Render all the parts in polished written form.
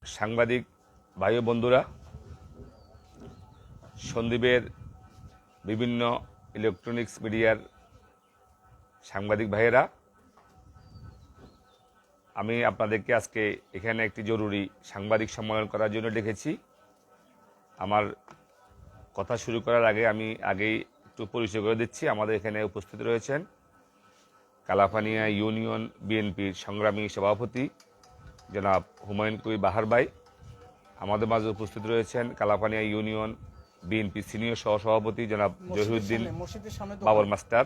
সাংবাদিক ভাই ও বন্ধুরা, সন্দ্বীপের বিভিন্ন ইলেকট্রনিক্স মিডিয়ার সাংবাদিক ভাইয়েরা, আমি আপনাদেরকে আজকে এখানে একটি জরুরি সাংবাদিক সম্মেলন করার জন্য ডেকেছি। আমার কথা শুরু করার আগে আমি আগেই একটু পরিচয় করে দিচ্ছি। আমাদের এখানে উপস্থিত রয়েছেন কালাপানিয়া ইউনিয়ন বিএনপির সংগ্রামী সভাপতি জনাব হুমায়ুন কবির বাহার ভাই। আমাদের মাঝে উপস্থিত রয়েছেন কালাপানিয়া ইউনিয়ন বিএনপি সিনিয়র সহসভাপতি জনাব জহিরুদ্দিন বাবর মাস্টার।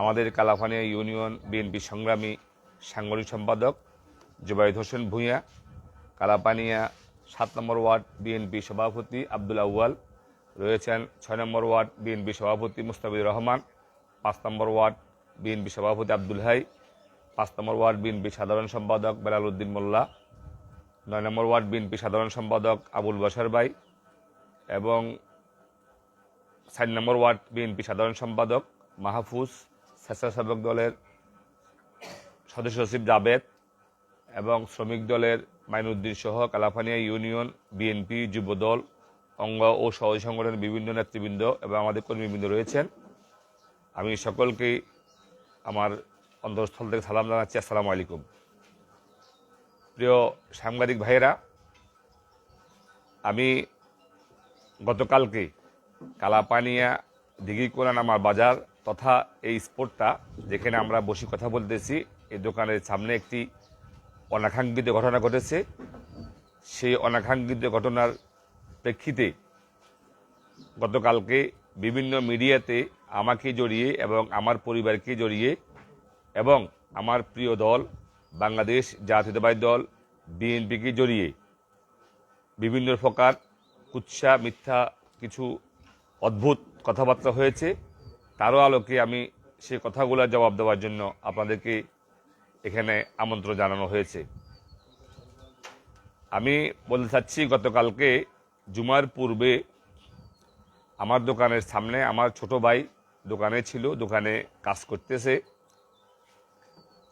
আমাদের কালাপানিয়া ইউনিয়ন বিএনপি সংগ্রামী সাংগঠনিক সম্পাদক জুবাইদ হোসেন ভূঁইয়া। কালাপানিয়া ৭ নম্বর ওয়ার্ড বিএনপি সভাপতি আব্দুল আউয়াল রয়েছেন। ৬ নম্বর ওয়ার্ড বিএনপি সভাপতি মুস্তাফিজুর রহমান। ৫ নম্বর ওয়ার্ড বিএনপি সভাপতি আব্দুল হাই। ৫ নম্বর ওয়ার্ড বিএনপি সাধারণ সম্পাদক বেলাল উদ্দিন মোল্লা। ৯ নম্বর ওয়ার্ড বিএনপি সাধারণ সম্পাদক আবুল বশর ভাই এবং ৪ নম্বর ওয়ার্ড বিএনপি সাধারণ সম্পাদক মাহফুজ, স্বেচ্ছাসেবক দলের সদস্য সচিব জাবেদ এবং শ্রমিক দলের মাইনুদ্দিন সহ কালাপানিয়া ইউনিয়ন বিএনপি যুবদল অঙ্গ ও সহযোগী সংগঠনের বিভিন্ন নেতৃবৃন্দ এবং আমাদের কর্মীবৃন্দ রয়েছেন। আমি সকলকেই আমার অন্তঃস্থল থেকে সালাম জানাচ্ছি। আসসালামু আলাইকুম। প্রিয় সাংবাদিক ভাইয়েরা, আমি গতকালকে কালাপানিয়া দিঘিকোনা নামার বাজার তথা এই স্পটটা যেখানে আমরা বসে কথা বলতেছি, এই দোকানের সামনে একটি অনাকাঙ্ক্ষিত ঘটনা ঘটেছে। সেই অনাকাঙ্ক্ষিত ঘটনার প্রেক্ষিতে গতকালকে বিভিন্ন মিডিয়াতে আমাকে জড়িয়ে এবং আমার পরিবারকে জড়িয়ে এবং আমার প্রিয় দল বাংলাদেশ জাতীয়তাবাদী দল বিএনপিকে জড়িয়ে বিভিন্ন প্রকার কুৎসা মিথ্যা কিছু অদ্ভুত কথাবার্তা হয়েছে। তারও আলোকে আমি সেই কথাগুলোর জবাব দেওয়ার জন্য আপনাদেরকে এখানে আমন্ত্রণ জানানো হয়েছে। আমি বলতে চাচ্ছি, গতকালকে জুমার পূর্বে আমার দোকানের সামনে আমার ছোট ভাই দোকানে ছিল, দোকানে কাজ করতেছে।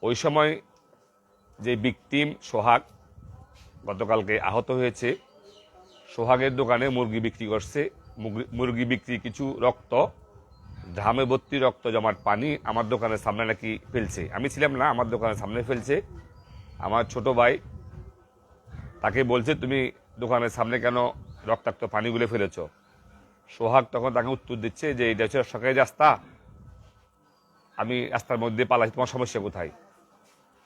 ওই সময় যে ভিকটিম সোহাগ গতকালকে আহত হয়েছে, সোহাগের দোকানে মুরগি বিক্রি করছে। মুরগি বিক্রি কিছু রক্ত, ড্রামে ভর্তি রক্ত জমাট পানি আমার দোকানের সামনে নাকি ফেলছে। আমি ছিলাম না, আমার দোকানের সামনে ফেলছে। আমার ছোট ভাই তাকে বলছে, তুমি দোকানের সামনে কেন রক্তাক্ত পানিগুলো ফেলেছ? সোহাগ তখন তাকে উত্তর দিচ্ছে যে এটা হচ্ছে সরকারি রাস্তা, আমি রাস্তার মধ্যে পালাই, তোমার সমস্যা কোথায়?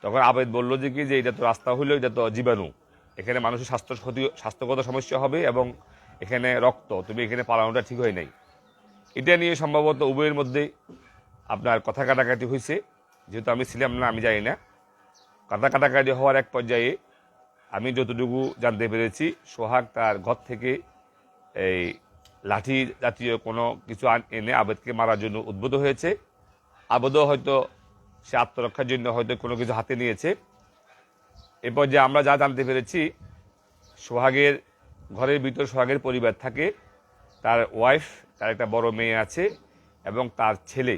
তখন আবেদ বলল যে কি যে এটা তো রাস্তা হইলো, এটা তো জীবাণু, এখানে মানুষের স্বাস্থ্যগত সমস্যা হবে এবং এখানে রক্ত, তুমি এখানে পালানোটা ঠিক হয় নাই। এটা নিয়ে সম্ভবত উভয়ের মধ্যে আপনার কথা কাটাকাটি হয়েছে। যেহেতু আমি ছিলাম না, আমি জানি না। কথা কাটাকাটি হওয়ার এক পর্যায়ে আমি যতটুকু জানতে পেরেছি, সোহাগ তার ঘর থেকে এই লাঠি জাতীয় কোনো কিছু এনে আবেদকে মারার জন্য উদ্বুদ্ধ হয়েছে। আবেদও হয়তো সে আত্মরক্ষার জন্য হয়তো কোনো কিছু হাতে নিয়েছে। এরপর যে আমরা যা জানতে পেরেছি, সোহাগের ঘরের ভিতর সোহাগের পরিবার থাকে, তার ওয়াইফ, তার একটা বড় মেয়ে আছে এবং তার ছেলে,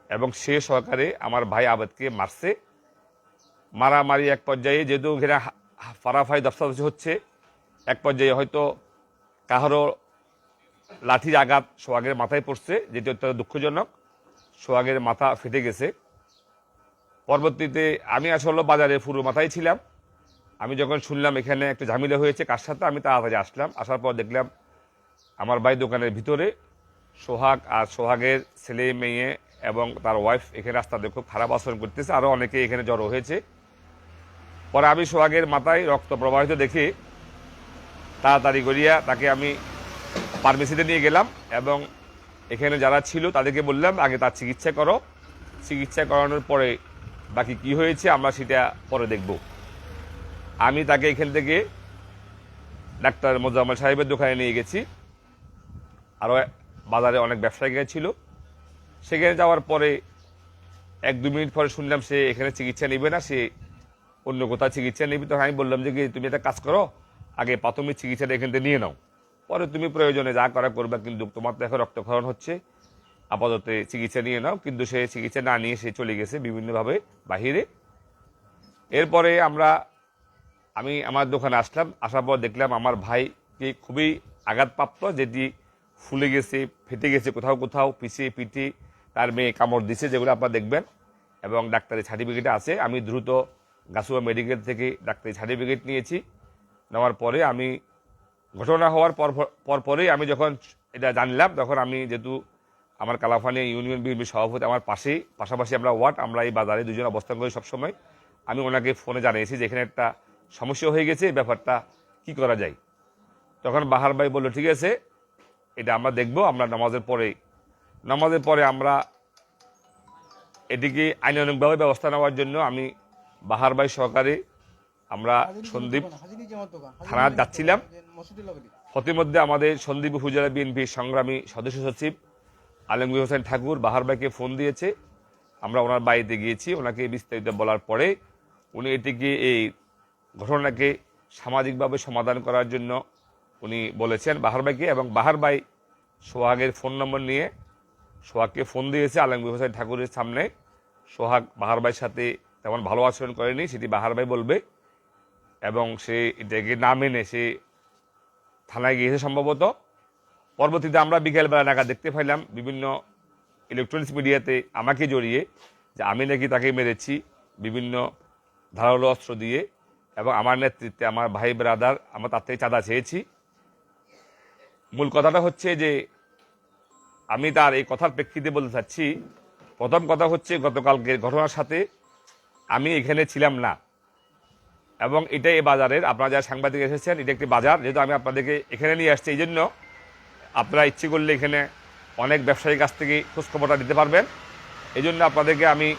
এবং সে সহকারে আমার ভাই আবেদকে মারছে। মারামারি এক পর্যায়ে, যেহেতু ঘেরা ফারাফাই দফসাদফি হচ্ছে, এক পর্যায়ে হয়তো কাহারও লাঠির আঘাত সোহাগের মাথায় পড়ছে, যেটি অত্যন্ত দুঃখজনক। সোহাগের মাথা ফেটে গেছে। পরবর্তীতে আমি আসলে বাজারে পুরো মাথায় ছিলাম। আমি যখন শুনলাম এখানে একটা ঝামেলা হয়েছে কার সাথে, আমি তাড়াতাড়ি আসলাম। আসার পর দেখলাম আমার ভাই দোকানের ভিতরে সোহাগ আর সোহাগের ছেলে মেয়ে এবং তার ওয়াইফ এখানে রাস্তাতে খুব খারাপ আচরণ করতেছে। আরও অনেকে এখানে জড়ো হয়েছে। পরে আমি সোহাগের মাথায় রক্ত প্রবাহিত দেখে তাড়াতাড়ি করিয়া তাকে আমি ফার্মেসিতে নিয়ে গেলাম এবং এখানে যারা ছিল তাদেরকে বললাম আগে তার চিকিৎসা করো, চিকিৎসা করানোর পরে বাকি কি হয়েছে আমরা সেটা পরে দেখব। আমি তাকে এখান থেকে ডাক্তার মোজাম্মেল সাহেবের দোকানে নিয়ে গেছি। আরও বাজারে অনেক ব্যবসায়ীরা ছিল। সেখানে যাওয়ার পরে ১-২ মিনিট পরে শুনলাম সে এখানে চিকিৎসা নেবে না, সে অন্য কোথাও চিকিৎসা নেবে। তখন আমি বললাম যে কি তুমি একটা কাজ করো, আগে প্রাথমিক চিকিৎসাটা এখান থেকে নিয়ে নাও, পরে তুমি প্রয়োজনে যা করা করবে, কিন্তু তোমার তো এখন রক্তক্ষরণ হচ্ছে, আপাতত চিকিৎসা নিয়ে নাও। কিন্তু সে চিকিৎসা না নিয়ে সে চলে গেছে বিভিন্নভাবে বাহিরে। এরপরে আমরা আমি আমার দোকানে আসলাম, আসার পর দেখলাম আমার ভাইকে খুবই আঘাতপ্রাপ্ত, যেটি ফুলে গেছে, ফেটে গেছে, কোথাও কোথাও পিছিয়ে পিঠে তার মেয়ে কামড় দিছে, যেগুলো আপনারা দেখবেন, এবং ডাক্তারি সার্টিফিকেট আছে। আমি দ্রুত গাছুয়া মেডিকেল থেকে ডাক্তারি সার্টিফিকেট নিয়েছি। নেওয়ার পরে আমি ঘটনা হওয়ার পরেই আমি যখন এটা জানলাম, তখন আমি যেহেতু আমার কালাফানি ইউনিয়ন বিএনপি সভাপতি আমার পাশাপাশি আমরা ওয়ার্ড, আমরা এই বাজারে দুজন অবস্থান করি সবসময়, আমি ওনাকে ফোনে জানিয়েছি যে এখানে একটা সমস্যা হয়ে গেছে, এই ব্যাপারটা কি করা যায়। তখন বাহার ভাই বললো ঠিক আছে, এটা আমরা দেখব, আমরা নামাজের পরে আমরা এটিকে আইনানুগভাবে ব্যবস্থা নেওয়ার জন্য আমি বাহার ভাই সহকারে আমরা সন্দীপ থানায় যাচ্ছিলাম। প্রতিমধ্যে আমাদের সন্দীপ উপজেলা বিএনপির সংগ্রামী সদস্য সচিব আলমগীর হোসেন ঠাকুর বাহার ভাইকে ফোন দিয়েছে। আমরা ওনার বাড়িতে গিয়েছি, ওনাকে বিস্তারিত বলার পরে উনি এটিকে এই ঘটনাকে সামাজিকভাবে সমাধান করার জন্য উনি বলেছেন বাহার ভাইকে, এবং বাহার ভাই সোহাগের ফোন নম্বর নিয়ে সোহাগকে ফোন দিয়েছে আলমগীর হোসেন ঠাকুরের সামনে। সোহাগ বাহার ভাইয়ের সাথে তেমন ভালো আচরণ করেনি, সেটি বাহার ভাই বলবে, এবং সে এটাকে না মেনে সে থানায় গিয়েছে সম্ভবত। পরবর্তীতে আমরা বিকেলবেলা নাগাদ দেখতে পাইলাম বিভিন্ন ইলেকট্রনিক্স মিডিয়াতে আমাকে জড়িয়ে যে আমি নাকি তাকে মেরেছি বিভিন্ন ধারালো অস্ত্র দিয়ে, এবং আমার নেতৃত্বে আমার ভাই ব্রাদার আমরা তার থেকে চাঁদা চেয়েছি। মূল কথাটা হচ্ছে যে আমি তার এই কথার প্রেক্ষিতে বলতে চাচ্ছি, প্রথম কথা হচ্ছে গতকালকের ঘটনার সাথে আমি এখানে ছিলাম না, এবং এটা এই বাজারের, আপনারা যারা সাংবাদিক এসেছেন, এটা একটি বাজার, যেহেতু আমি আপনাদেরকে এখানে নিয়ে আসছি, এই জন্য আপনারা ইচ্ছে করলে এখানে অনেক ব্যবসায়ীর কাছ থেকে খোঁজখবরটা দিতে পারবেন। এই জন্য আপনাদেরকে আমি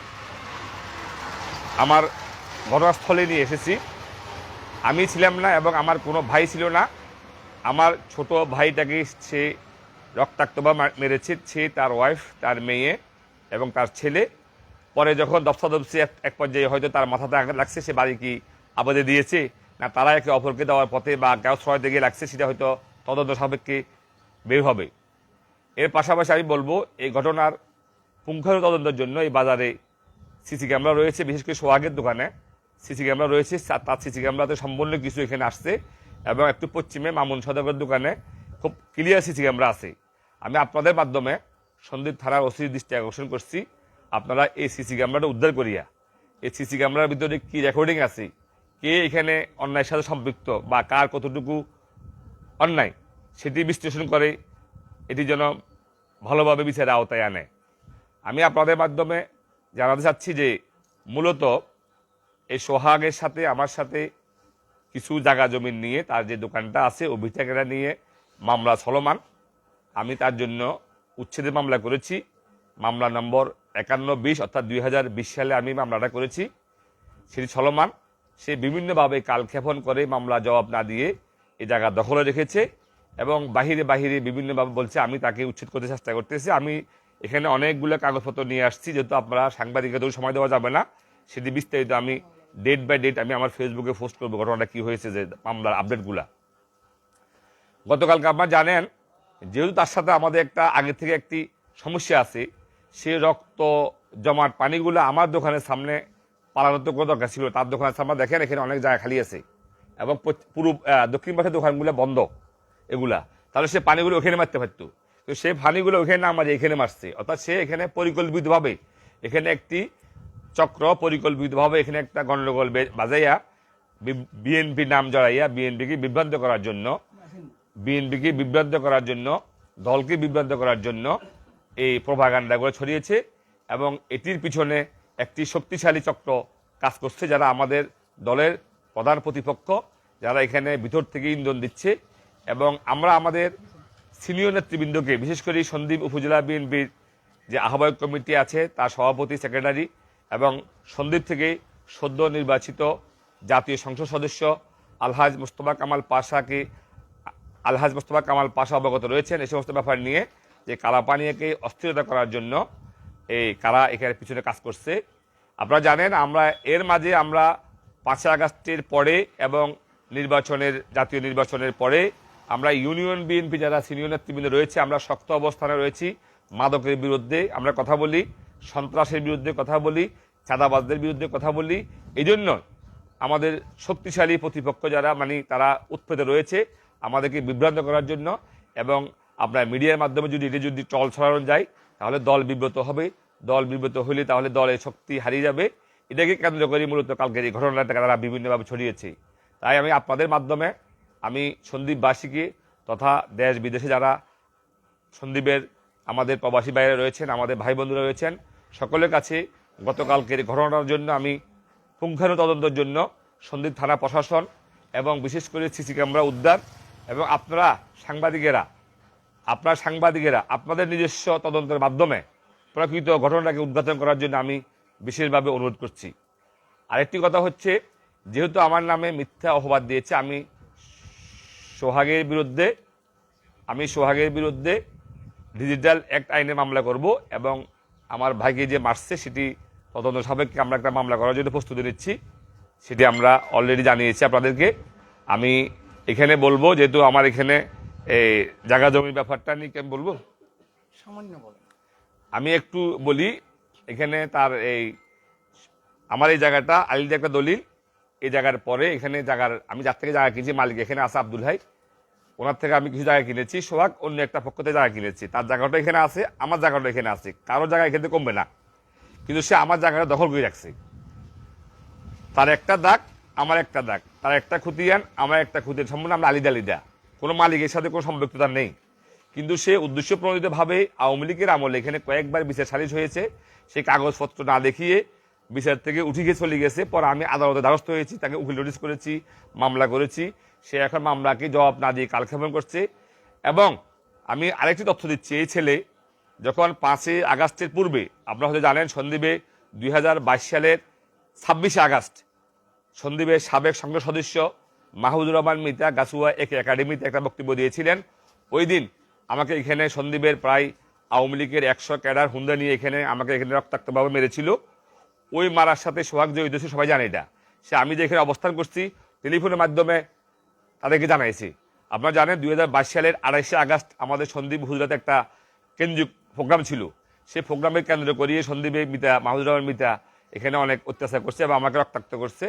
আমার ঘটনাস্থলে নিয়ে এসেছি। আমি ছিলাম না এবং আমার কোনো ভাই ছিল না। আমার ছোট ভাইটাকে সে রক্তাক্তভাবে মেরেছে, সে, তার ওয়াইফ, তার মেয়ে এবং তার ছেলে। পরে যখন দফসাদফসি এক পর্যায়ে হয়তো তার মাথাতে আঘাত লাগছে, সে বাড়ি কি আবাদে দিয়েছে না তারা একে অপরকে দেওয়ার পথে বা কেউ সহায়তা গিয়ে লাগছে, সেটা হয়তো তদন্ত সাপেক্ষে বের হবে। এর পাশাপাশি আমি বলবো এই ঘটনার পুঙ্খানু তদন্তের জন্য এই বাজারে সিসি ক্যামেরা রয়েছে, বিশেষ করে সোহাগের দোকানে সিসি ক্যামেরা রয়েছে, তার সিসি ক্যামেরাতে সম্পূর্ণ কিছু এখানে আসছে, এবং একটু পশ্চিমে মামুন সদাগরের দোকানে খুব ক্লিয়ার সিসি ক্যামেরা আছে। আমি আপনাদের মাধ্যমে সন্দীপ থানার ওসির দৃষ্টি আকর্ষণ করছি, আপনারা এই সিসি ক্যামেরাটা উদ্ধার করিয়া এই সিসি ক্যামেরার ভিতরে কি রেকর্ডিং আছে, কে এখানে অন্যায়ের সাথে সম্পৃক্ত বা কার কতটুকু অন্যায়, সেটি বিশ্লেষণ করে এটি যেন ভালোভাবে বিচারের আওতায় আনে। আমি আপনাদের মাধ্যমে জানাতে চাচ্ছি যে মূলত এই সোহাগের সাথে আমার সাথে কিছু জায়গা জমি নিয়ে তার যে দোকানটা আছে অভিযোগেরা নিয়ে মামলা চলমান। আমি তার জন্য উচ্ছেদের মামলা করেছি, মামলা নম্বর 5120 অর্থাৎ 2020 সালে আমি মামলাটা করেছি, সেটি চলমান। সে বিভিন্নভাবে কালক্ষেপণ করে মামলা জবাব না দিয়ে এই জায়গা দখলে রেখেছে, এবং বাহিরে বিভিন্নভাবে বলছে আমি তাকে উচ্ছেদ করতে চেষ্টা করতেছি। আমি এখানে অনেকগুলো কাগজপত্র নিয়ে আসছি, যেহেতু আপনারা সাংবাদিকদের সময় দেওয়া যাবে না, সেটি বিস্তারিত আমি ডেট বাই ডেট আমি আমার ফেসবুকে পোস্ট করবো ঘটনাটা কী হয়েছে, যে মামলার আপডেটগুলা। গতকালকে আপনারা জানেন, যেহেতু তার সাথে আমাদের একটা আগে থেকে একটি সমস্যা আছে, সে রক্ত জমাট পানিগুলো আমার দোকানের সামনে পালানোর তো কোনো দরকার ছিল, তার দোকানের সামনে দেখেন এখানে অনেক জায়গা খালি আছে, এবং পুরো দক্ষিণ পাশের দোকানগুলো বন্ধ এগুলা, তাহলে সে পানিগুলো ওখানে মারতে পারতো, তো সে পানিগুলো ওখানে না মারে এখানে মারছে। অর্থাৎ সে এখানে পরিকল্পিতভাবে, এখানে একটি চক্র পরিকল্পিতভাবে এখানে একটা গণ্ডগোল বাজাইয়া বিএনপি নাম জড়াইয়া বিএনপিকে বিভ্রান্ত করার জন্য দলকে বিভ্রান্ত করার জন্য এই প্রোপাগান্ডাগুলো ছড়িয়েছে, এবং এটির পিছনে একটি শক্তিশালী চক্র কাজ করছে, যারা আমাদের দলের প্রধান প্রতিপক্ষ, যারা এখানে ভিতর থেকে ইন্ধন দিচ্ছে। এবং আমরা আমাদের সিনিয়র নেতৃবৃন্দকে, বিশেষ করে সন্দ্বীপ উপজেলা বিএনপির যে আহ্বায়ক কমিটি আছে তার সভাপতি, সেক্রেটারি, এবং সন্দ্বীপ থেকে সদ্য নির্বাচিত জাতীয় সংসদ সদস্য আলহাজ মোস্তফা কামাল পাশা অবগত রয়েছেন এই সমস্ত ব্যাপার নিয়ে, যে কালাপানিয়াকে অস্থিরতা করার জন্য এই কারা এখানে পিছনে কাজ করছে। আপনারা জানেন, আমরা এর মাঝে আমরা 5 আগস্টের পরে এবং জাতীয় নির্বাচনের পরে আমরা ইউনিয়ন বিএনপি যারা সিনিয়র নেতৃবৃন্দ রয়েছে, আমরা শক্ত অবস্থানে রয়েছি। মাদকের বিরুদ্ধে আমরা কথা বলি, সন্ত্রাসের বিরুদ্ধে কথা বলি, চাঁদাবাজদের বিরুদ্ধে কথা বলি। এই জন্য আমাদের শক্তিশালী প্রতিপক্ষ যারা মানে তারা উৎপেতে রয়েছে আমাদেরকে বিভ্রান্ত করার জন্য, এবং আপনার মিডিয়ার মাধ্যমে যদি এটি যদি ট্রল ছড়ানো যায় তাহলে দল বিব্রত হবে, দল বিব্রত হলে তাহলে দলের শক্তি হারিয়ে যাবে। এটাকে কেন্দ্র করে মূলত কালকের এই ঘটনাটা তারা বিভিন্নভাবে ছড়িয়েছে। তাই আমি আপনাদের মাধ্যমে আমি সন্দ্বীপবাসীকে তথা দেশ বিদেশে যারা সন্দ্বীপের আমাদের প্রবাসী বাইরে রয়েছেন, আমাদের ভাই বন্ধুরা রয়েছেন, সকলের কাছে গতকালকের ঘটনার জন্য আমি পুঙ্খানু তদন্তের জন্য সন্দ্বীপ থানা প্রশাসন এবং বিশেষ করে সিসি ক্যামেরা উদ্ধার এবং আপনারা সাংবাদিকেরা আপনাদের নিজস্ব তদন্তের মাধ্যমে প্রকৃত ঘটনাটাকে উদ্ঘাটন করার জন্য আমি বিশেষভাবে অনুরোধ করছি। আরেকটি কথা হচ্ছে, যেহেতু আমার নামে মিথ্যা অপবাদ দিয়েছে, আমি সোহাগের বিরুদ্ধে ডিজিটাল অ্যাক্ট আইনে মামলা করব এবং আমার ভাইকে যে মারছে সেটি তদন্ত সাপেক্ষে আমরা একটা মামলা করার জন্য প্রস্তুতি নিচ্ছি। সেটি আমরা অলরেডি জানিয়েছি আপনাদেরকে। আমি এখানে বলবো, যেহেতু আমার এখানে এই জায়গা জমির ব্যাপারটা নিয়ে কেন বলবো, সামান্য বলেন। আমি একটু বলি। এখানে তার আমার এই জায়গাটা আলিদের একটা দলিল, এই জায়গার পরে এখানে আমি যার থেকে জায়গা কিনেছি মালিক এখানে আছে আব্দুল ভাই, ওনার থেকে আমি কিছু জায়গা কিনেছি। সোহাগ অন্য একটা পক্ষ থেকে জায়গা কিনেছি, তার জায়গাটা এখানে আছে, আমার জায়গাটা এখানে আছে, কারোর জায়গা এখানে কমবে না, কিন্তু সে আমার জায়গাটা দখল করে রাখছে। তার একটা দাগ আমার একটা দাগ, তার একটা খুতিয়ান আমার একটা খুতিয়ান, সম্পূর্ণ আমরা আলিদা, কোনো মালিকের সাথে কোনো সম্পৃক্ততা নেই। কিন্তু সে উদ্দেশ্য প্রণোদিতভাবে আওয়ামী লীগের আমলে এখানে কয়েকবার বিচার সালিশ হয়েছে, সেই কাগজপত্র না দেখিয়ে বিচার থেকে উঠে গিয়ে চলে গেছে। পরে আমি আদালতে দ্বারস্থ হয়েছি, তাকে উকিল নোটিশ করেছি, মামলা করেছি। সে এখন মামলাকে জবাব না দিয়ে কালক্ষেপণ করছে। এবং আমি আরেকটি তথ্য দিচ্ছি, এই ছেলে যখন 5ই আগস্টের পূর্বে, আপনারা হয়তো জানেন, সন্দ্বীপে 2022 সালের 26শে আগস্ট সন্দ্বীপের সাবেক সংসদ সদস্য মাহমুদুর রহমান মিতা গাছুয়া একাডেমিতে একটা বক্তব্য দিয়েছিলেন। ওই দিন আমাকে এখানে সন্দ্বীপের প্রায় আওয়ামী লীগের 100 ক্যাডার হুন্দা নিয়ে আমাকে এখানে রক্তাক্তভাবে মেরেছিল। ওই মারার সাথে সোহাগ জড়িত ছিল, সবাই জানে এটা। আমি যে এখানে অবস্থান করছি টেলিফোনের মাধ্যমে তাদেরকে জানাইছি। আপনারা জানেন 2022 সালের 28শে আগস্ট আমাদের সন্দ্বীপ হুজরাতে একটা কেন্দ্রীয় প্রোগ্রাম ছিল। সেই প্রোগ্রামে কেন্দ্র করিয়ে সন্দ্বীপে মাহমুদুর রহমান মিতা এখানে অনেক অত্যাচার করছে এবং আমাকে রক্তাক্ত করছে।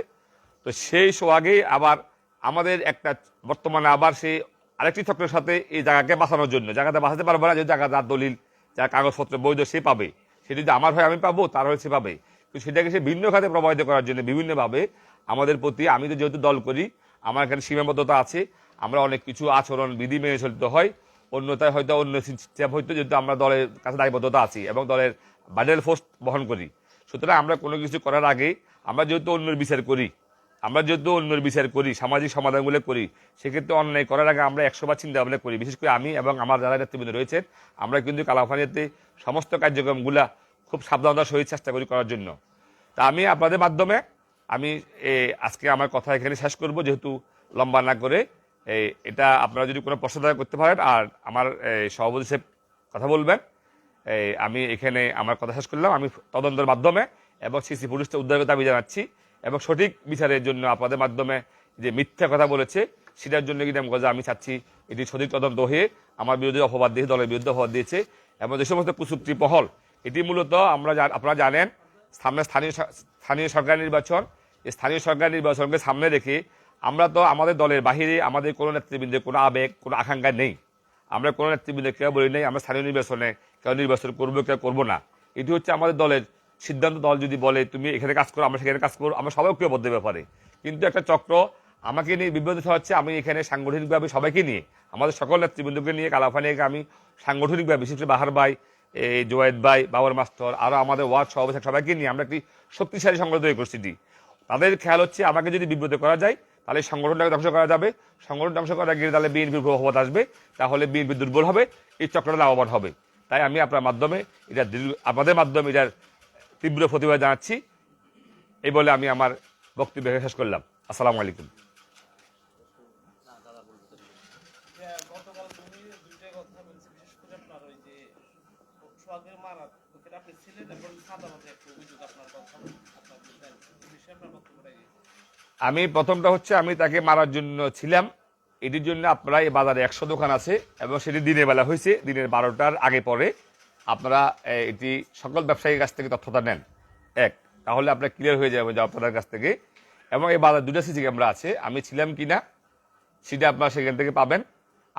তো সেই সোহাগেই আবার আমাদের একটা বর্তমানে আবার সেই আরেকটি চক্রের সাথে এই জায়গাকে বাঁচানোর জন্য, জায়গাতে বাঁচাতে পারবো না, যে জায়গা যার দলিল যার কাগজপত্র বৈধ সে পাবে, সেটি যদি আমার হয় আমি পাবো, তার হয় সে পাবে, কিন্তু সেটাকে সে ভিন্ন খাতে প্রভাবিত করার জন্য বিভিন্নভাবে আমাদের প্রতি, আমি তো যেহেতু দল করি আমার এখানে সীমাবদ্ধতা আছে, আমরা অনেক কিছু আচরণ বিধি মেনে চলতে হয়, অন্যথায় হয়তো অন্য সিস্টেম হয়তো, যেহেতু আমরা দলের কাছে দায়বদ্ধতা আছি এবং দলের ব্যাটেল ফোর্স বহন করি। সুতরাং আমরা কোনো কিছু করার আগে আমরা যেহেতু অন্যের বিচার করি, সামাজিক সমাধানগুলো করি, সেক্ষেত্রে অন্যায় করার আগে আমরা 100 বার চিন্তা ভাবনা করি। বিশেষ করে আমি এবং আমার যারা নেতৃবৃন্দ রয়েছেন, আমরা কিন্তু কালাফানিয়াতে সমস্ত কার্যক্রমগুলা খুব সাবধানতার সহিত চেষ্টা করি করার জন্য। তা আমি আপনাদের মাধ্যমে আমি আজকে আমার কথা এখানে শেষ করব, যেহেতু লম্বা না করে। এটা আপনারা যদি কোনো প্রশ্ন করতে পারেন আর আমার সভাপতি সাহেব কথা বলবেন। আমি এখানে আমার কথা শেষ করলাম। আমি তদন্তের মাধ্যমে এবং সিসি পুলিশটা উদ্ধারের দাবি জানাচ্ছি এবং সঠিক বিচারের জন্য আপনাদের মাধ্যমে যে মিথ্যা কথা বলেছে সেটার জন্য কিন্তু আমি চাচ্ছি এটি সঠিক তদন্ত হয়ে আমার বিরুদ্ধে অপবাদ দিয়ে দলের বিরুদ্ধে অপবাদ দিয়েছে এবং যে সমস্ত কুচুক্তি পহল, এটি মূলত আপনারা জানেন সামনে স্থানীয় সরকার নির্বাচন, এই স্থানীয় সরকার নির্বাচনকে সামনে রেখে আমরা তো আমাদের দলের বাহিরে আমাদের কোনো নেতৃবৃন্দের কোনো আবেগ কোনো আকাঙ্ক্ষা নেই। আমরা কোনো নেতৃবৃন্দের কেউ বলি নেই আমরা স্থানীয় নির্বাচনে কেউ নির্বাচন করবো কেউ করবো না। এটি হচ্ছে আমাদের দলের সিদ্ধান্ত। দল যদি বলে তুমি এখানে কাজ করো আমরা সেখানে কাজ করবো, আমরা সবাই ঐক্যবদ্ধ ব্যাপারে। কিন্তু একটা চক্র আমাকে নিয়ে বিভ্রান্ত হচ্ছে। আমি এখানে সাংগঠনিকভাবে সবাইকে নিয়ে, আমাদের সকল নেতৃবৃন্দকে নিয়ে কালাফানিয়াকে আমি সাংগঠনিকভাবে, বিশেষ করে বাহার ভাই, জোয়েদ ভাই, বাবর মাস্টার, আরও আমাদের ওয়ার্ড সভাপতি সবাইকে নিয়ে আমরা একটি শক্তিশালী সংগঠন তৈরি করছি। তাদের খেয়াল হচ্ছে আমাকে যদি বিব্রত করা যায় তাহলে সংগঠনটাকে ধ্বংস করা যাবে, সংগঠন ধ্বংস করা গেলে তাহলে বিএনপির প্রভাব আসবে, তাহলে বিএনপি দুর্বল হবে, এই চক্রটা লাভবান হবে। তাই আমি আপনার মাধ্যমে আপনাদের মাধ্যমে এটার তীব্র প্রতিবাদ জানাচ্ছি। এই বলে আমি আমার বক্তব্য শেষ করলাম। আসসালামু আলাইকুম। আমি প্রথমটা হচ্ছে আমি তাকে মারার জন্য ছিলাম, এটির জন্য আপনারা এই বাজারে 100 দোকান আছে এবং সেটি দিনের বেলা হয়েছে, দিনের 12টার আগে পরে আপনারা এটি সকল ব্যবসায়ীর কাছ থেকে তথ্যটা নেন, তাহলে আপনারা ক্লিয়ার হয়ে যাবে যে আপনাদের কাছ থেকে। এবং এই বাজার 2টা সিসি ক্যামেরা আছে, আমি ছিলাম কিনা সেটা আপনারা সেখান থেকে পাবেন,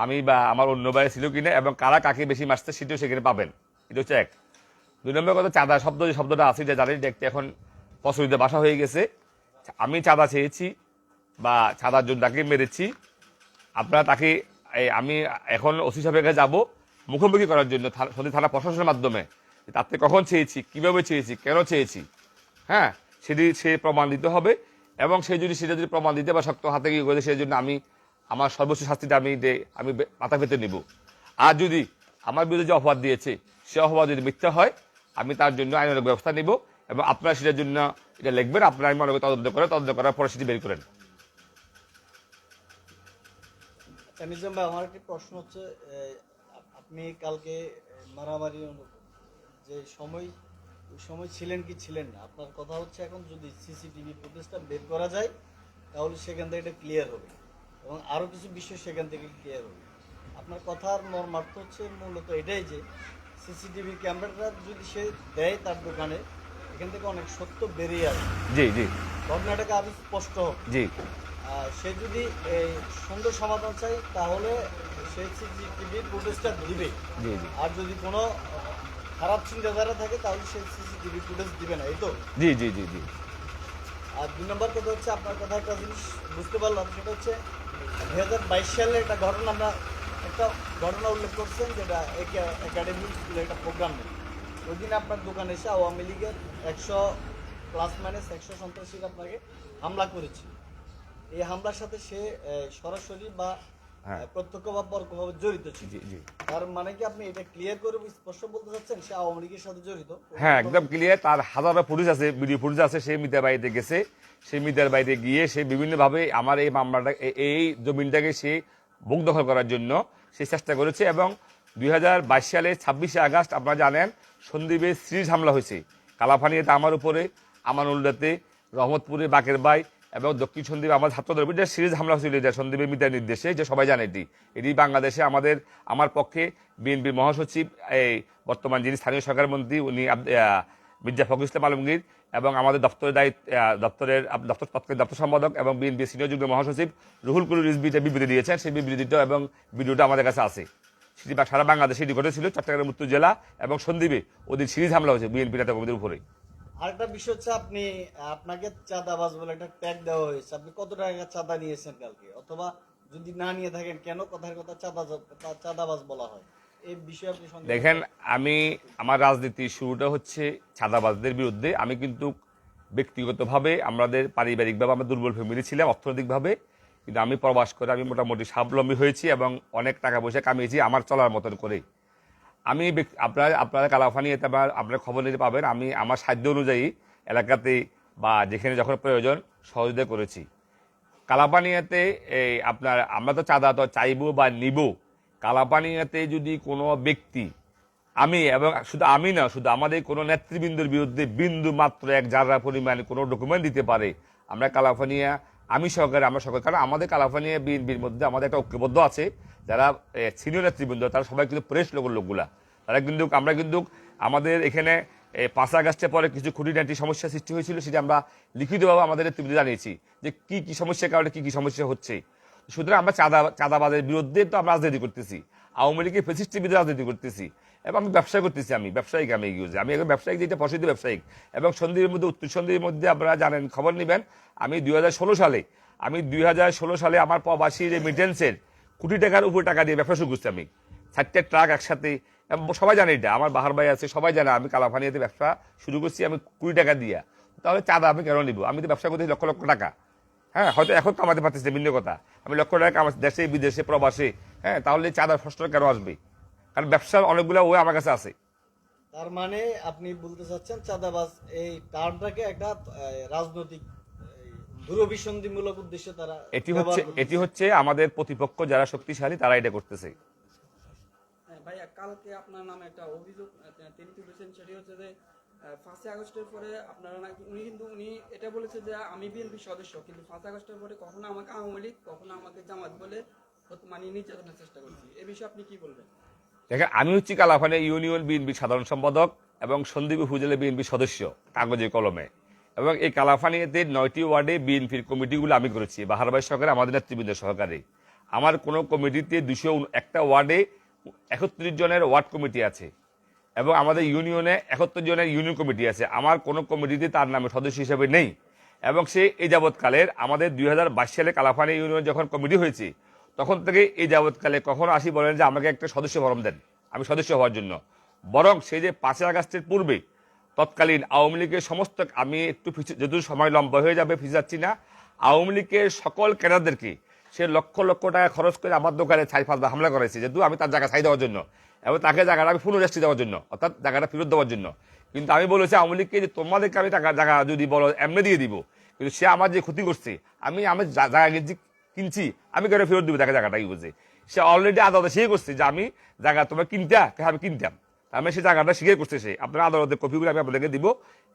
আমি বা আমার অন্য বাইরে ছিল কিনা এবং কারা কাকে বেশি মারছে সেটাও সেখানে পাবেন। এটা হচ্ছে এক। 2 নম্বর কথা, চাঁদা শব্দ যে শব্দটা আছে এটা জানি দেখতে এখন প্রচলিত ভাষা হয়ে গেছে। আমি চাঁদা চেয়েছি বা চাঁদার জন্য তাকে মেরেছি, আপনারা তাকে আমি এখন ওসি সাহেবের কাছে যাবো মুখোমুখি করার জন্য সন্ধি থানা প্রশাসনের মাধ্যমে, তাতে কখন চেয়েছি, কিভাবে চেয়েছি, কেন চেয়েছি, হ্যাঁ সেটি সে প্রমাণ দিতে হবে। এবং সে যদি সেটা যদি প্রমাণ দিতে বা শক্ত হাতে গিয়ে করে, সেই জন্য আমি আমার সর্বোচ্চ শাস্তিটা আমি মাথা পেতে নিব। আর যদি আমার বিরুদ্ধে যে অপবাদ দিয়েছে সে অপবাদ যদি মিথ্যা হয়, আমি তার জন্য আইনের ব্যবস্থা নিব এবং আপনারা সেটার জন্য এটা লিখবেন, আপনারা আমি মনে করি তদন্ত করার পরে সেটি বের করেন। নিজাম ভাই, আমার একটি প্রশ্ন হচ্ছে, আপনি কালকে মারামারি যে সময়, ওই সময় ছিলেন কি ছিলেন না? আপনার কথা হচ্ছে এখন যদি সিসিটিভি ফুটেজটা বের করা যায় তাহলে সেখান থেকে এটা ক্লিয়ার হবে এবং আরও কিছু বিষয় সেখান থেকে ক্লিয়ার হবে। আপনার কথার মর্মার্থ হচ্ছে মূলত এটাই যে সিসিটিভি ক্যামেরাটা যদি সে দেয় তার দোকানে, এখান থেকে অনেক সত্য বেরিয়ে আসবে। জি জি ঘটনাটাকে আরো স্পষ্ট হোক। জি সে যদি এই সুন্দর সমাধান চাই তাহলে সে সিসিটিভি ফুটেজটা দিবে, জি জি আর যদি কোনো খারাপ চিন্তাধারা থাকে তাহলে সে সিসিটিভি ফুটেজ দিবে না, এই তো? জি জি জি জি আর 2 নম্বর কথা হচ্ছে, আপনার কথা একটা জিনিস বুঝতে পারলাম, সেটা হচ্ছে 2022 সালে একটা ঘটনা, আমরা একটা ঘটনা উল্লেখ করছেন, যেটা একাডেমি স্কুলে একটা প্রোগ্রাম নেই। ওই দিন আপনার দোকানে এসে আওয়ামী লীগের 100 প্লাস মাইনাস 100 সন্ত্রাসীরা আপনাকে হামলা করেছে। এই হামলার সাথে সে সরাসরি বা হ্যাঁ। প্রত্যক্ষ বা পরোক্ষভাবে জড়িত ছিল। জি জি তার মানে কি আপনি এটা ক্লিয়ার করে স্পষ্ট বলতে চাচ্ছেন সে আওয়ামী লীগের সাথে জড়িত? হ্যাঁ, একদম ক্লিয়ার। তার হাজারো ফুটেজ আছে, ভিডিও ফুটেজ আছে, সে মিডিয়ার বাড়িতে গেছে, সেই মিডিয়ার বাড়িতে গিয়ে সে বিভিন্নভাবে আমার এই মামলাটা এই জমিনটাকে সে বুক দখল করার জন্য সে চেষ্টা করেছে। এবং 2022 সালে 26শে আগস্ট আপনারা জানেন সন্দ্বীপে সিরিজ হামলা হয়েছে, কালাফানিয়াতে আমার উপরে, আমানুল্লাতে, রহমতপুরে বাকের ভাই এবং দক্ষিণ সন্দ্বীপে আমার ছাত্রদের উপর সিরিজ হামলা হয়েছিল, এটা সন্দ্বীপের মিডিয়ার নির্দেশে, যে সবাই জানে এটি বাংলাদেশে আমার পক্ষে বিএনপির মহাসচিব, এই বর্তমান যিনি স্থানীয় সরকার মন্ত্রী উনি মির্জা ফখরুল ইসলাম আলমগীর এবং আমাদের দপ্তর সম্পাদক এবং বিএনপি সিনিয়র যুগ্ম মহাসচিব রুহুল কুল রিজভিটা বিবৃতি দিয়েছেন। সেই বিবৃতিটা এবং ভিডিওটা আমাদের কাছে আছে। সেটি সারা বাংলাদেশে এটি ঘটেছিল, চট্টগ্রামের উত্তর জেলা এবং সন্দ্বীপে ওদের সিরিজ হামলা হয়েছে বিএনপি নেতা কর্মীদের উপরে। আরেকটা বিষয় হচ্ছে, আপনাকে চাঁদাবাজ বলে একটা ট্যাগ দেওয়া হয়েছে। আপনি কত টাকা চাঁদা নিয়েছেন কালকে, অথবা যদি না নিয়ে থাকেন কেন কথার কথা চাঁদাবাজ বলা হয়? এই বিষয়ে আপনি দেখেন, আমার রাজনীতির শুরুটা হচ্ছে চাঁদাবাজদের বিরুদ্ধে। আমি কিন্তু ব্যক্তিগতভাবে আমাদের পারিবারিকভাবে আমরা দুর্বল ফ্যামিলি ছিলাম অর্থনৈতিকভাবে, কিন্তু আমি প্রবাস করে আমি মোটামুটি স্বাবলম্বী হয়েছি এবং অনেক টাকা পয়সা কামিয়েছি আমার চলার মতন করে। আমি আপনারা কালাফানিয়াতে আপনার খবর নিতে পাবেন, আমি আমার সাধ্য অনুযায়ী এলাকাতে বা যেখানে যখন প্রয়োজন সহযোগিতা করেছি। কালাপানিয়াতে আমরা তো চাঁদা তো চাইবো বা নিব। কালাপানিয়াতে যদি কোনো ব্যক্তি, এবং শুধু আমি না, শুধু আমাদের কোনো নেতৃবৃন্দের বিরুদ্ধে বিন্দু মাত্র এক জায়গা পরিমাণ কোনো ডকুমেন্ট দিতে পারে, আমরা কালাপানিয়া, আমরা সরকার, কারণ আমাদের কালাপানিয়া বিএনপির মধ্যে আমাদের একটা ঐক্যবদ্ধ আছে, যারা সিনিয়র নেতৃবৃন্দ তারা সবাই কিন্তু প্রেস লোকগুলা, আমরা কিন্তু আমাদের এখানে 5 আগস্টের পরে কিছু খুঁটিনাটি সমস্যা সৃষ্টি হয়েছিল, সেটা আমরা লিখিতভাবে আমাদের নেতৃবৃন্দ জানিয়েছি যে কি সমস্যার কারণে কি সমস্যা হচ্ছে। সুতরাং আমরা চাঁদাবাজের বিরুদ্ধে তো আমরা রাজনীতি করতেছি, আওয়ামী লীগের ফ্যাসিস্টের বিরুদ্ধে রাজনীতি করতেছি এবং আমি ব্যবসা করতেছি। আমি একজন ব্যবসায়িক, যেটা প্রসিদ্ধ ব্যবসায়িক। এবং সন্ধির মধ্যে, উত্তর সন্ধির মধ্যে আপনারা জানেন, খবর নেবেন, আমি 2016 সালে আমার প্রবাসী রেমিটেন্সের কোটি টাকার উপর টাকা দিয়ে ব্যবসা শুরু করছি। আমি 4টে ট্রাক একসাথে, সবাই জানে এটা, আমার বাহার ভাই আছে, সবাই জানে আমি কালাফানিয়াতে ব্যবসা শুরু করছি আমি 20 টাকা দিয়া। তাহলে চাঁদা আমি কেন নিব? আমি তো ব্যবসা করতেছি লক্ষ লক্ষ টাকা। হ্যাঁ, হয়তো এখন কামাতে পারতেছি ভিন্ন কথা, আমি লক্ষ টাকা কামাচ্ছি দেশে বিদেশে প্রবাসে। হ্যাঁ, তাহলে চাঁদার প্রশ্ন কেন আসবে? কারণ ব্যবসার অনেকগুলো ওয়ে আমার কাছে আছে। তার মানে আপনি বলতে চাচ্ছেন চাঁদাবাজ এই টার্মটাকে একটা রাজনৈতিক দূরভিসন্ধিমূলক উদ্দেশ্যে তারা এটি হচ্ছে আমাদের প্রতিপক্ষ যারা শক্তিশালী তারা এটা করতেছে। ভাইয়া, কালকে আপনার নামে একটা অভিযোগ তিনি তুলেছেন, সেটি হচ্ছে যে 5 আগস্টের পরে আপনারা নাকি, উনি এটা বলেছে যে আমি বিএনপি সদস্য, কিন্তু 5 আগস্টের পরে কখনো আমাকে আওয়ামী লীগ, কখনো আমাকে জামাত বলে মানে নির্যাতনের চেষ্টা করছি। এ বিষয়ে আপনি কি বলবেন? দেখেন, আমি হচ্ছি কালাফানিয়া ইউনিয়ন বিএনপি সাধারণ সম্পাদক এবং সন্দ্বীপ উপজেলা বিএনপি সদস্য কাগজে কলমে। এবং এই কালাফানিয়াতে 9টি ওয়ার্ডে বিএনপির কমিটিগুলো আমি করেছি বাহার ভাই সহকারে আমাদের নেতৃবৃন্দ সহকারে। আমার কোনো কমিটিতে 201টা ওয়ার্ডে 31 জনের ওয়ার্ড কমিটি আছে এবং আমাদের ইউনিয়নে 71 জনের ইউনিয়ন কমিটি আছে। আমার কোনো কমিটিতে তার নামে সদস্য হিসেবে নেই এবং সে এই যাবৎকালের আমাদের 2022 সালে কালাফানি ইউনিয়ন যখন কমিটি হয়েছে তখন থেকে এই যাবৎকালে কখনো আসি বলেন যে আমাকে একটা সদস্য ফরম দেন আমি সদস্য হওয়ার জন্য। বরং সেই যে 5 আগস্টের পূর্বে তৎকালীন আওয়ামী লীগের সমস্ত, আমি একটু যেহেতু সময় লম্বা হয়ে যাবে ফিরে যাচ্ছি না, আওয়ামী লীগের সকল ক্যাডারদেরকে সে লক্ষ লক্ষ টাকা খরচ করে আমার দোকানে ছাই ফাঁস হামলা করেছে, যেহেতু আমি তার জায়গা ছাই দেওয়ার জন্য এবং তাকে জায়গাটা আমি পুনরাষ্ট্রী দেওয়ার জন্য, অর্থাৎ জায়গাটা ফেরত দেওয়ার জন্য। কিন্তু আমি বলেছি আওয়ামী লীগকে যে তোমাদেরকে আমি টাকা জায়গা যদি বলো এমনি দিয়ে দিব, কিন্তু সে আমার যে ক্ষতি করছে আমি জায়গা কিনছি আমি কেন ফেরত দিব তাকে জায়গাটা কি বলছে। সে অলরেডি আদালতে স্বীকার করছে যে আমি জায়গা তোমার আমি কিনতাম, আমি সেই জায়গাটা স্বীকার করছে। সে আপনার আদালতের কপিগুলো আমি আপনাদেরকে দিব,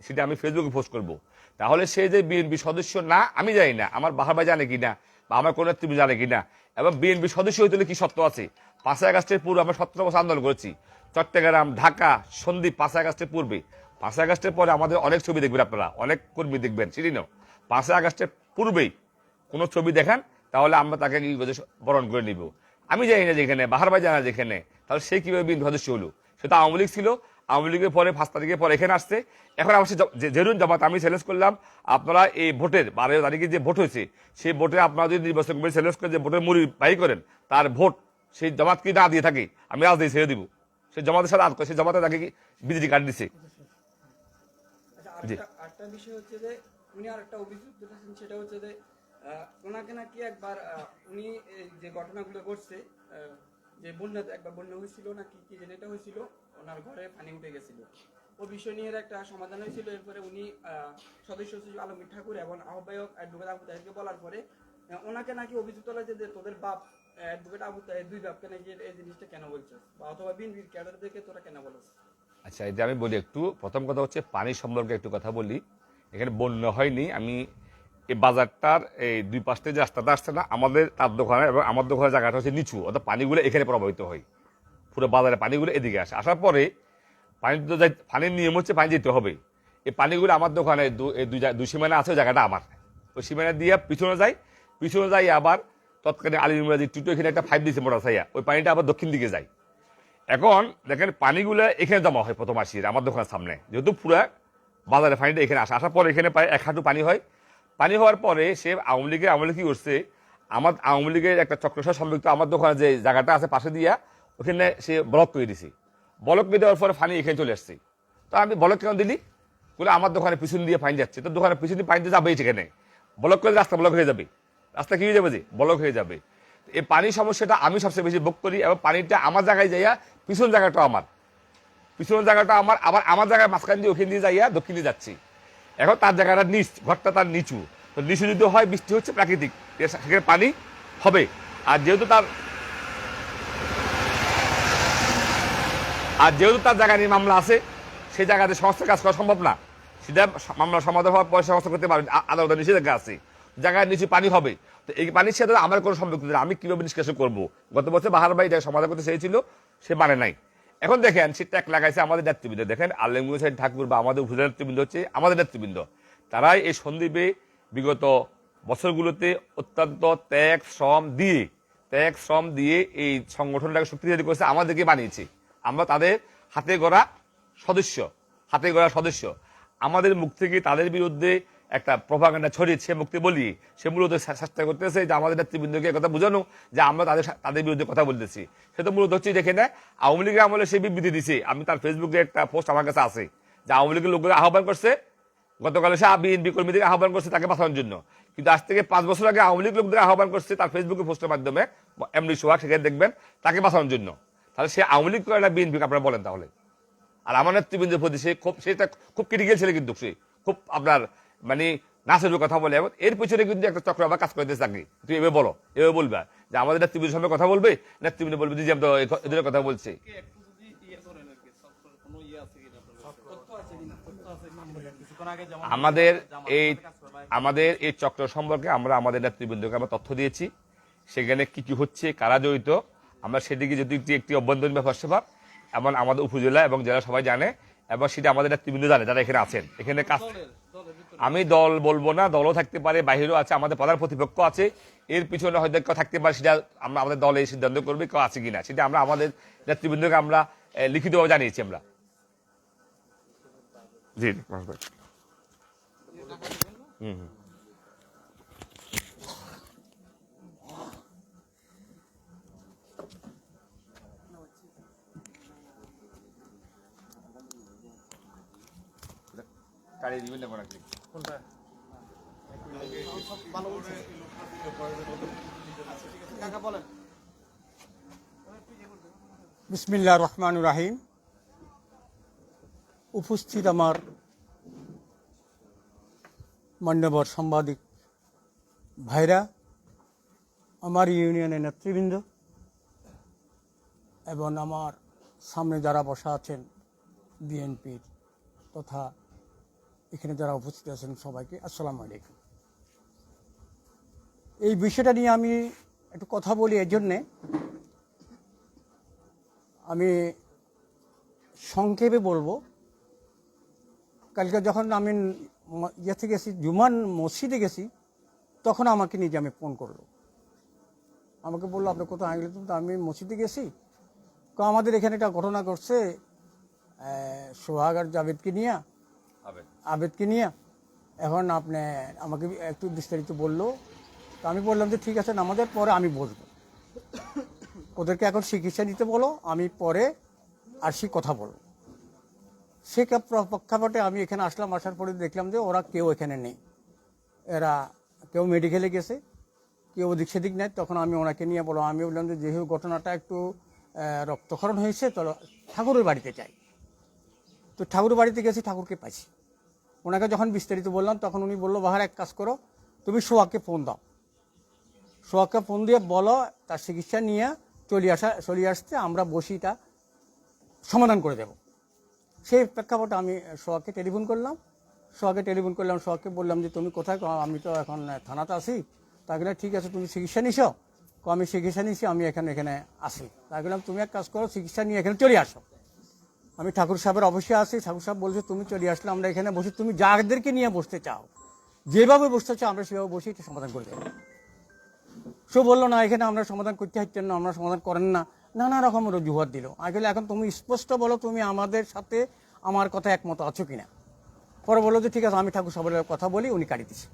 সেটা আমি ফেসবুকে পোস্ট করবো। তাহলে সে যে বিএনপি সদস্য না আমি জানি না, আমার বাহার ভাই জানে কিনা বা আমার কোন নেতৃত্ব জানে কিনা, এবং বিএনপি সদস্য হইতে কি সত্য আছে। 5 আগস্টের পূর্বে আমরা 17 বছর আন্দোলন করেছি চট্টগ্রাম, ঢাকা, সন্দ্বীপ। 5 আগস্টের পূর্বে, 5 আগস্টের পরে আমাদের অনেক ছবি দেখবেন আপনারা, অনেক কর্মী দেখবেন সেদিন। 5 আগস্টের পূর্বেই কোনো ছবি দেখান তাহলে আমরা তাকে বরণ করে নিব। আমি জানি না যেখানে, বাহার ভাই জানা যেখানে, তাহলে সে কিভাবে বিএনপি সদস্য হলো। সে তো আওয়ামী লীগ ছিল, আওয়ামী লীগের পরে 5 তারিখের পর এখানে আসছে। এখন আমার যেরুন জামাত আমি চ্যালেঞ্জ করলাম, আপনারা এই ভোটের 12 তারিখে যে ভোট হয়েছে সেই ভোটে আপনারা যদি নির্বাচন করে চ্যালেঞ্জ করে যে ভোটের মুড়ি বাই করেন, তার ভোট সেই জামাতকে না দিয়ে থাকে আমি আজ দিয়ে ছেড়ে দিব। সেই জামাতের সাথে সেই জামাতে তাকে বিজেপি কার্ড দিচ্ছে। আরেকটা বিষয় হচ্ছে যে উনি আরেকটা অভিযোগ করেছেন, সেটা হচ্ছে যে ওনাকে নাকি একবার উনি যে ঘটনাগুলো ঘটছে, যে একবার বন্যা হয়েছিল নাকি কি যেন এটা হয়েছিল, ওনার ঘরে পানি উঠে গেছিল, ওই বিষয় নিয়ে একটা সমাধান হয়েছিল। এরপরে উনি সদস্য সচিব আলমগীর ঠাকুর এবং আহ্বায়ক অ্যাডভোকেট আবু তাহেরকে বলার পরে ওনাকে নাকি অভিযুক্ত হয়েছে যে তোদের বাপ অ্যাডভোকেট আবু তাহের 2 বাপকে নাকি এই জিনিসটা কেন বলছিস, বা অথবা বিএনপির ক্যাডারদেরকে তোরা কেন বলছিস। আচ্ছা, এটা আমি বলি একটু। প্রথম কথা হচ্ছে পানি সম্পর্কে একটু কথা বলি। এখানে বন্যা হয়নি। আমি এই বাজারটার এই 2 পাশে যে রাস্তাটা আসছে না আমাদের, তার দোকানে এবং আমার দোকানের জায়গাটা হচ্ছে নিচু, অর্থাৎ পানিগুলো এখানে প্রবাহিত হয়, পুরো বাজারে পানিগুলো এদিকে আসে। আসার পরে পানির নিয়ম হচ্ছে পানি যেতে হবে। এই পানিগুলো আমার দোকানে 2 সীমানা আছে, ওই জায়গাটা আমার, ওই সীমানা দিয়ে পিছনে যাই আবার তৎকালীন আলিমরাজি টুটো এখানে একটা 5 দিয়েছে মোটর সাইয়া, ওই পানিটা আবার দক্ষিণ দিকে যায়। এখন দেখেন পানিগুলো এখানে জমা হয় প্রথম আসি আমার দোকানের সামনে, যেহেতু পুরা বাজারে পানিটা এখানে আসার পরে এখানে প্রায় 1 হাঁটু পানি হয়। পানি হওয়ার পরে সে আওয়ামী লীগ কি করছে, আমার আওয়ামী লীগের একটা চক্রসহ সম্পৃক্ত আমার দোকানে যে জায়গাটা আছে পাশে দিয়া ওখানে সে ব্লক করে দিছে। ব্লক করে দেওয়ার পরে পানি এখানে চলে আসছে। তো আমি ব্লক কেন দিলি বলে, আমার দোকানে পিছন দিয়ে পানি যাচ্ছে, তো দোকানের পিছন দিয়ে পানিতে যাবেই, সেখানে ব্লক করে রাস্তা ব্লক হয়ে যাবে, রাস্তা কি হয়ে যাবে যে ব্লক হয়ে যাবে। এই পানির সমস্যাটা আমি সবচেয়ে বেশি ভোগ করি এবং পানিটা আমার জায়গায় যাইয়া পিছন জায়গাটা আমার, আবার আমার জায়গায় মাঝখান দিয়ে ওখান দিয়ে যাইয়া দক্ষিণ দিয়ে যাচ্ছি। এখন তার জায়গাটা ঘরটা তার নিচু, তো নিচু যদি হয় বৃষ্টি হচ্ছে প্রাকৃতিক, সেখানে পানি হবে। আর যেহেতু তার জায়গা নিয়ে মামলা আছে, সেই জায়গাতে সংস্থার কাজ করা সম্ভব না, সেটা মামলা সমাধান হওয়ার পয়সা সংস্থা করতে পারবে, আদালতের নিষেধাজ্ঞা আছে, জায়গার নিচে পানি হবে। তো এই পানির সাথে আমার কোনো সম্পর্ক নেই, আমি কিভাবে নিষ্কাশন করবো। গত বছর বাহার ভাই এটা সমাধান করতে চেয়েছিল, সে মানে নাই। এখন দেখেন সে ট্যাগ লাগাইছে আমাদের নেতৃবৃন্দ, দেখেন আলেমগঞ্জ সাইড ঠাকুর বা আমাদের উপজেলা নেতৃবৃন্দ হচ্ছে আমাদের নেতৃবৃন্দ, তারাই এই সন্দ্বীপে বিগত বছরগুলোতে অত্যন্ত ত্যাগ শ্রম দিয়ে এই সংগঠনটাকে শক্তিশালী করেছে, আমাদেরকে বানিয়েছে। আমরা তাদের হাতে গড়া সদস্য। আমাদের মুখ থেকে তাদের বিরুদ্ধে একটা প্রপাগান্ডা ছড়িয়েছে মুক্তি বলি, সে মূলত চেষ্টা করতেছে যে আমাদের নেতৃবৃন্দকে কথা বোঝানো যে আমরা তাদের বিরুদ্ধে কথা বলতেছি। সে তো মূলত হচ্ছে দেখে না আওয়ামী লীগের আমলে সে বিবৃতি দিছে, আমি তার ফেসবুকে একটা পোস্ট আমার কাছে আছে যে আওয়ামী লীগের লোকেরা আহ্বান করছে, গতকালে সে বিএনপি কর্মীদের আহ্বান করছে তাকে বাঁচানোর জন্য, কিন্তু আজ থেকে 5 বছর আগে আওয়ামী লীগ লোকদের আহ্বান করছে তার ফেসবুকে পোস্টের মাধ্যমে, এমনি সোহাগ সেখানে দেখবেন, তাকে বাঁচানোর জন্য। তাহলে সে আওয়ামী লীগ করে না বিএনপি, আপনারা বলেন তাহলে। আর আমার নেতৃবৃন্দের প্রতি সেটা খুব ক্রিটিক্যাল ছেলে, কিন্তু সে খুব আপনার মানে নাচের কথা বলে, এবং এর পিছনে কিন্তু একটা চক্র আবার কাজ করতে থাকে। তুই এভাবে বলবা যে আমাদের নেতৃবৃন্দের সঙ্গে কথা বলবে, নেতৃবৃন্দ বলবে যে আমি তো এদের কথা বলছি। আমাদের এই চক্র সম্পর্কে আমরা আমাদের নেতৃবৃন্দকে আমরা তথ্য দিয়েছি, সেখানে কি কি হচ্ছে, কারা জড়িত, আমরা সেদিকে যদি একটি অভ্যন্তরীণ ব্যাপার সেবা এমন আমাদের উপজেলা এবং জেলা সবাই জানে, এবং সেটা আমাদের নেতৃবৃন্দ জানে যারা এখানে আছেন, এখানে কাজ আমি দল বলবো না, দলও থাকতে পারে, বাহিরেও আছে, আমাদের প্রধান প্রতিপক্ষ আছে, এর পিছনে হয়তো কেউ থাকতে পারে, সেটা আমরা আমাদের দলে সিদ্ধান্ত করবে কেউ আছে কিনা, সেটা আমরা আমাদের নেতৃবৃন্দকে আমরা লিখিতভাবে জানিয়েছি আমরা। জি হুম কাড়িয়ে দিবেন না কোনটা ভালো বলছে কাকা বলেন। বিসমিল্লাহির রহমানির রহিম। উপস্থিত আমার মান্যবর সাংবাদিক ভাইরা, আমার ইউনিয়নের নেতৃবৃন্দ এবং আমার সামনে যারা বসা আছেন বিএনপির তথা এখানে যারা উপস্থিত আছেন সবাইকে আসসালামু আলাইকুম। এই বিষয়টা নিয়ে আমি একটু কথা বলি, এর জন্যে আমি সংক্ষেপে বলবো। কালকে যখন আমি ইয়েতে গেছি, জুমান মসজিদে গেছি, তখন আমাকে নিজে আমি ফোন করলো, আমাকে বললো আপনি কোথায় গেলেন? তো আমি মসজিদে গেছি, আমাদের এখানে একটা ঘটনা ঘটছে সোহাগ আর জাভেদকে নিয়ে, আবেদকে নিয়ে, এখন আপনি আমাকে একটু বিস্তারিত বললো। তো আমি বললাম যে ঠিক আছে, নামাজের পরে আমি বসবো, ওদেরকে এখন চিকিৎসা দিতে বলো, আমি পরে আসি কথা বলবো। সে প্রেক্ষাপটে আমি এখানে আসলাম, আসার পরে দেখলাম যে ওরা কেউ এখানে নেই, এরা কেউ মেডিকেলে গেছে, কেউ ওদিক সেদিক নেই। তখন আমি ওনাকে নিয়ে বলো, আমি বললাম যে যেহেতু ঘটনাটা একটু রক্তক্ষরণ হয়েছে, চলো ঠাকুরের বাড়িতে যাই। তো ঠাকুরের বাড়িতে গেছি, ঠাকুরকে পাইছি। ওনাকে যখন বিস্তারিত বললাম তখন উনি বললো, বাহার এক কাজ করো, তুমি সোহাগকে ফোন দাও, সোহাগকে ফোন দিয়ে বলো তার চিকিৎসা নিয়ে চলে আসতে, আমরা বসিটা সমাধান করে দেব। সেই প্রেক্ষাপটে আমি সোহাগকে টেলিফোন করলাম, সোহাগকে বললাম যে তুমি কোথায়? আমি তো এখন থানাতে আছি। তাই বললাম ঠিক আছে, তুমি চিকিৎসা নিছো? আমি চিকিৎসা নিছি, আমি এখানে আসি। তাই বললাম তুমি এক কাজ করো, চিকিৎসা নিয়ে এখানে চলে আসো। আমি ঠাকুর সাহেবের অবশ্যই আছি, ঠাকুর সাহেব বলছে তুমি চলে আসলে আমরা এখানে বসি, তুমি যাদেরকে নিয়ে বসতে চাও, যেভাবে বসতে চাও আমরা সেভাবে বসে এটা সমাধান করে দেবো। সে বললো না, এখানে আমরা সমাধান করতে হচ্ছেন না, আমরা সমাধান করেন না, নানা রকম অজুহাত দিল। আসলে এখন তুমি স্পষ্ট বলো, তুমি আমাদের সাথে আমার কথা একমত আছো কিনা। পরে বললো যে ঠিক আছে, আমি ঠাকুর সাহেবের কথা বলি, উনি কাটি দিচ্ছে।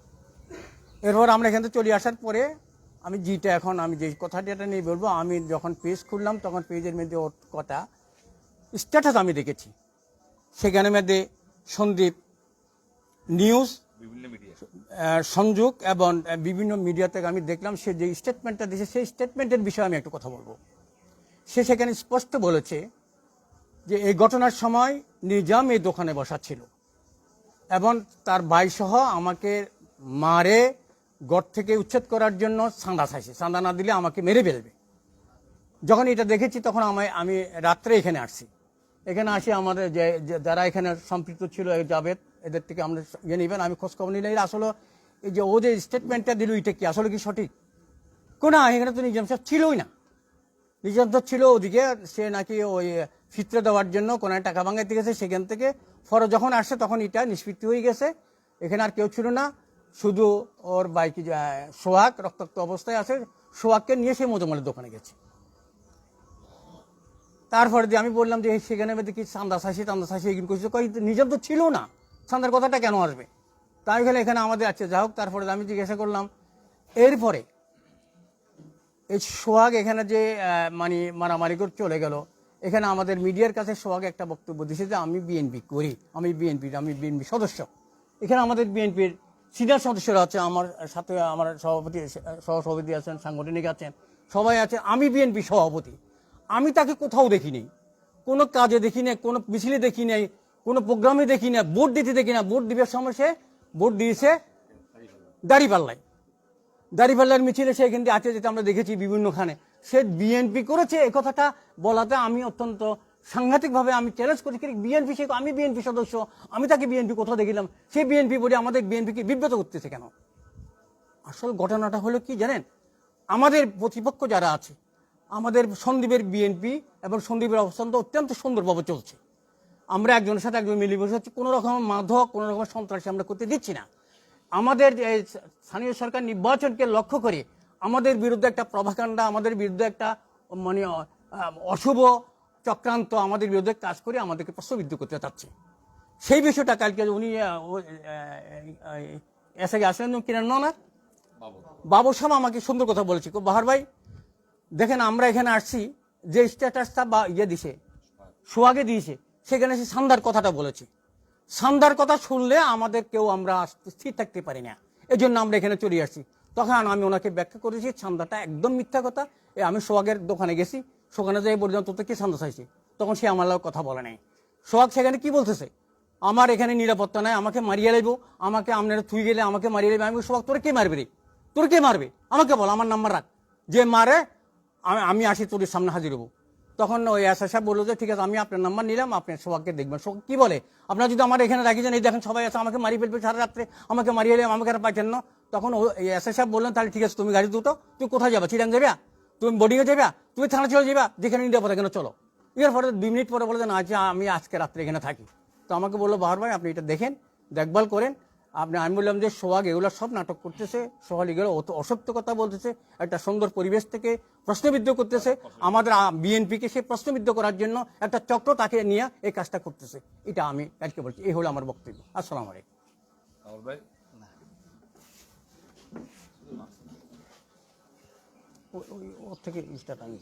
এরপর আমরা এখান থেকে চলে আসার পরে আমি আমি যে কথাটা নিয়ে বলবো, আমি যখন পেজ খুললাম তখন পেজের মধ্যে ওর কথা স্ট্যাটাস আমি দেখেছি, সেখানে মধ্যে সন্দীপ নিউজ, সংযোগ এবং বিভিন্ন মিডিয়া থেকে আমি দেখলাম সে যে স্টেটমেন্টটা দিয়েছে, সেই স্টেটমেন্টের বিষয়ে আমি একটু কথা বলবো। সে সেখানে স্পষ্ট বলেছে যে এই ঘটনার সময় নিজাম এই দোকানে বসা ছিল এবং তার ভাইসহ আমাকে মারে ঘর থেকে উচ্ছেদ করার জন্য চাঁদা চাইছে, চাঁদা না দিলে আমাকে মেরে ফেলবে। যখন এটা দেখেছি তখন আমি রাত্রে এখানে আসছি। এখানে আসি আমাদের যারা এখানে সম্পৃক্ত ছিল, জাভেদ, এদের থেকে আমরা ইয়ে নেবেন, আমি খোঁজখবর নিলে আসলে এই যে ও যে স্টেটমেন্টটা দিল, এটা কি আসলে কি সঠিক? কোনো এখানে তো নিজাম সাহেব ছিলই না। নিজাম সাহেব ছিল ওদিকে, সে নাকি ওই ফিতরে দেওয়ার জন্য কোনো টাকা ভাঙাইতে গেছে, সেখান থেকে ফরে যখন আসছে তখন এটা নিষ্পত্তি হয়ে গেছে। এখানে আর কেউ ছিল না, শুধু ওর বাইক সোহাগ রক্তাক্ত অবস্থায় আছে, সোহাগকে নিয়ে সে মজুমলের দোকানে গেছে। তারপরে আমি বললাম যে সেখানে দেখি চান্দা চাষি এগুলো করছে, নিজাম তো ছিল না, চান্দার কথাটা কেন আসবে? তাই গেলে এখানে আমাদের আছে, যা হোক। তারপরে আমি জিজ্ঞাসা করলাম, এরপরে এই সোহাগ এখানে যে মারামারি করে চলে গেল, এখানে আমাদের মিডিয়ার কাছে সোহাগ একটা বক্তব্য দিয়েছে যে আমি বিএনপি করি, আমি বিএনপি সদস্য। এখানে আমাদের বিএনপির সিনিয়র সদস্যরা আছে, আমার সাথে আমার সহসভাপতি আছেন, সাংগঠনিক আছেন, সবাই আছে। আমি বিএনপি সভাপতি, আমি তাকে কোথাও দেখি নেই, কোনো কাজে দেখি নাই, কোনো মিছিলে দেখি নাই, কোনো প্রোগ্রামে দেখি না, ভোট দিতে দেখি না। ভোট দিবার সময় সে ভোট দিয়েছে দাড়িপাল্লার মিছিলে, সে কিন্তু আছে, যেটা আমরা দেখেছি বিভিন্নখানে। সে বিএনপি করেছে, এ কথাটা বলাতে আমি অত্যন্ত সাংঘাতিকভাবে আমি চ্যালেঞ্জ করি, বিএনপি, সে আমি বিএনপি সদস্য, আমি তাকে বিএনপি কোথাও দেখিলাম? সে বিএনপি বলে আমাদের বিএনপিকে বিব্রত করতেছে কেন? আসল ঘটনাটা হলো কি জানেন, আমাদের প্রতিপক্ষ যারা আছে, আমাদের সন্দীপের বিএনপি এবং সন্দীপের অবস্থান তো অত্যন্ত সুন্দরভাবে চলছে। আমরা একজনের সাথে একজন মিলিবসে হচ্ছে, কোনো রকম মাদক, কোনো রকম সন্ত্রাসী আমরা করতে দিচ্ছি না। আমাদের এই স্থানীয় সরকার নির্বাচনকে লক্ষ্য করে আমাদের বিরুদ্ধে একটা প্রভাকাণ্ডা, আমাদের বিরুদ্ধে একটা মানে অশুভ চক্রান্ত আমাদের বিরুদ্ধে কাজ করে আমাদেরকে প্রশ্নবিদ্ধ করতে চাচ্ছে। সেই বিষয়টা কালকে উনি এসে আসলেন কিনেন না বাবু সাহেব আমাকে সুন্দর কথা বলেছি, বাহার ভাই দেখেন আমরা এখানে আসছি, যে স্ট্যাটাসটা বা ইয়ে দিছে সোহাগে দিয়েছে, সেখানে সে সান্দার কথাটা বলেছে। সান্দার কথা শুনলে আমাদের কেউ আমরা স্থির থাকতে পারি না, এই জন্য আমরা এখানে চলে আসছি। তখন আমি ওনাকে ব্যাখ্যা করেছি সান্দাটা একদম মিথ্যা কথা। আমি সোহাগের দোকানে গেছি, সেখানে যাই বললাম তোর কি সান্দা চাইছি, তখন সে আমার কথা বলে নাই। সোহাগ সেখানে কি বলতেছে, আমার এখানে নিরাপত্তা নাই, আমাকে মারিয়ে লাগবো, আমাকে আপনারা থুই গেলে আমাকে মারিয়ে লাগবে। আমি সোহাগ তোর কে মারবে রে, তোর কে মারবে, আমাকে বল, আমার নাম্বার রাখ, যে মারে আমি আসি তোর সামনে হাজির হবো। তখন ওই এসআই সাহেব বললো যে ঠিক আছে আমি আপনার নাম্বার নিলাম, আপনি সোহাগকে দেখবেন। সোহাগ কি বলে, আপনারা যদি আমার এখানে রাখি যান, এই দেখেন সবাই আছে, আমাকে মারিয়ে ফেলবে সারা রাত্রে, আমাকে মারিয়ে এলাম, আমাকে আর পাইছেন না। তখন এসআই সাহেব বললেন তাহলে ঠিক আছে তুমি গাড়ি দুটো, তুই কোথায় যাবা, চিরাং যাবে, তুমি বোর্ডিংয়ে যাবে, তুমি থানা চলে যাবা, যেখানে নিরাপদ এখানে চলো। এর পরে 2 মিনিট পরে বলে যে না আমি আজকে রাত্রে এখানে থাকি। তো আমাকে বললো বাহার ভাই আপনি এটা দেখেন, দেখভাল করেন। আমি বললাম যে সোহাগ এগুলো সব নাটক করতেছে, সোহাগ এগুলো অসত্য কথা বলতেছে, একটা সুন্দর পরিবেশ থেকে প্রশ্নবিদ্ধ করতেছে, আমাদের বিএনপিকে সে প্রশ্নবিদ্ধ করার জন্য একটা চক্র তাকে নিয়ে এই কাজটা করতেছে। এটা আমি কালকে বলছি, এই হলো আমার বক্তব্য। আসসালামু আলাইকুম। কামাল ভাই ওর থেকে স্টার্ট আমি